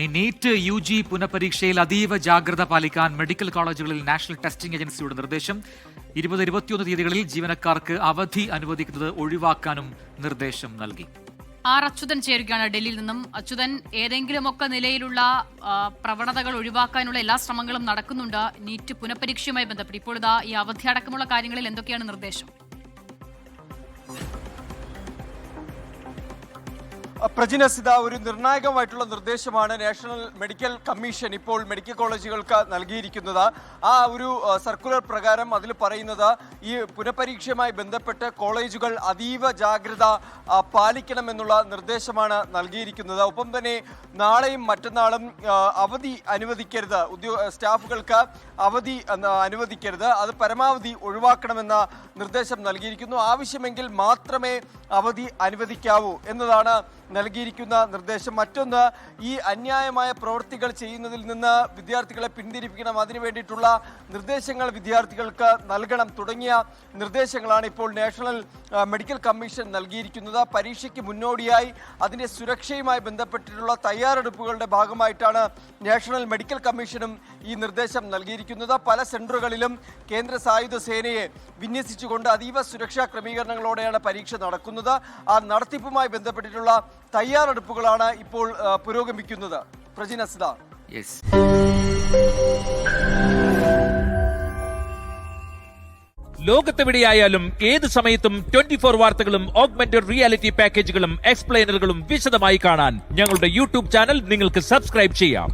ഇനി NEET UG പുനഃപരീക്ഷയിൽ അതീവ ജാഗ്രത പാലിക്കാൻ മെഡിക്കൽ കോളേജുകളിൽ നാഷണൽ ടെസ്റ്റിംഗ് ഏജൻസിയുടെ നിർദ്ദേശം. 20-21 തീയതികളിൽ ജീവനക്കാർക്ക് അവധി അനുവദിക്കുന്നത് ഒഴിവാക്കാനും നിർദ്ദേശം നൽകി. അച്യുതൻ ചേരുകയാണ് ഡൽഹിയിൽ നിന്നും. അച്യുതൻ, ഏതെങ്കിലുമൊക്കെ നിലയിലുള്ള പ്രവണതകൾ ഒഴിവാക്കാനുള്ള എല്ലാ ശ്രമങ്ങളും നടക്കുന്നുണ്ട് നീറ്റ് പുനഃപരീക്ഷയുമായി ബന്ധപ്പെട്ട്. ഇപ്പോൾ ഇതാ ഈ അവധി അടക്കമുള്ള കാര്യങ്ങളിൽ എന്തൊക്കെയാണ് നിർദ്ദേശം? പ്രജിനസിത, ഒരു നിർണായകമായിട്ടുള്ള നിർദ്ദേശമാണ് നാഷണൽ മെഡിക്കൽ കമ്മീഷൻ ഇപ്പോൾ മെഡിക്കൽ കോളേജുകൾക്ക് നൽകിയിരിക്കുന്നത്. ആ ഒരു സർക്കുലർ പ്രകാരം അതിൽ പറയുന്നത് ഈ പുനഃപരീക്ഷയുമായി ബന്ധപ്പെട്ട് കോളേജുകൾ അതീവ ജാഗ്രത പാലിക്കണമെന്നുള്ള നിർദ്ദേശമാണ് നൽകിയിരിക്കുന്നത്. ഒപ്പം തന്നെ നാളെയും മറ്റന്നാളും അവധി അനുവദിക്കരുത്, സ്റ്റാഫുകൾക്ക് അവധി അനുവദിക്കരുത്, അത് പരമാവധി ഒഴിവാക്കണമെന്ന നിർദ്ദേശം നൽകിയിരിക്കുന്നു. ആവശ്യമെങ്കിൽ മാത്രമേ അവധി അനുവദിക്കാവൂ എന്നതാണ് നൽകിയിരിക്കുന്ന നിർദ്ദേശം. മറ്റൊന്ന്, ഈ അന്യായമായ പ്രവൃത്തികൾ ചെയ്യുന്നതിൽ നിന്ന് വിദ്യാർത്ഥികളെ പിന്തിരിപ്പിക്കണം, അതിനു വേണ്ടിയിട്ടുള്ള നിർദ്ദേശങ്ങൾ വിദ്യാർത്ഥികൾക്ക് നൽകണം തുടങ്ങിയ നിർദ്ദേശങ്ങളാണ് ഇപ്പോൾ നാഷണൽ മെഡിക്കൽ കമ്മീഷൻ നൽകിയിരിക്കുന്നത്. പരീക്ഷയ്ക്ക് മുന്നോടിയായി അതിൻ്റെ സുരക്ഷയുമായി ബന്ധപ്പെട്ടിട്ടുള്ള തയ്യാറെടുപ്പുകളുടെ ഭാഗമായിട്ടാണ് നാഷണൽ മെഡിക്കൽ കമ്മീഷനും ഈ നിർദ്ദേശം നൽകിയിരിക്കുന്നത്. പല സെന്ററുകളിലും കേന്ദ്ര സായുധ സേനയെ വിന്യസിച്ചുകൊണ്ട് അതീവ സുരക്ഷാ ക്രമീകരണങ്ങളോടെയാണ് പരീക്ഷ നടക്കുന്നത്. ആ നടത്തിപ്പുമായി ബന്ധപ്പെട്ടിട്ടുള്ള തയ്യാറെടുപ്പുകളാണ് ഇപ്പോൾ പുരോഗമിക്കുന്നത്. പ്രജിനസ്ത. ലോകത്തെവിടെയായാലും ഏത് സമയത്തും 24 വാർത്തകളും ഓഗ്മെന്റഡ് റിയാലിറ്റി പാക്കേജുകളും എക്സ്പ്ലെയിനറുകളും വിശദമായി കാണാൻ ഞങ്ങളുടെ യൂട്യൂബ് ചാനൽ നിങ്ങൾക്ക് സബ്സ്ക്രൈബ് ചെയ്യാം.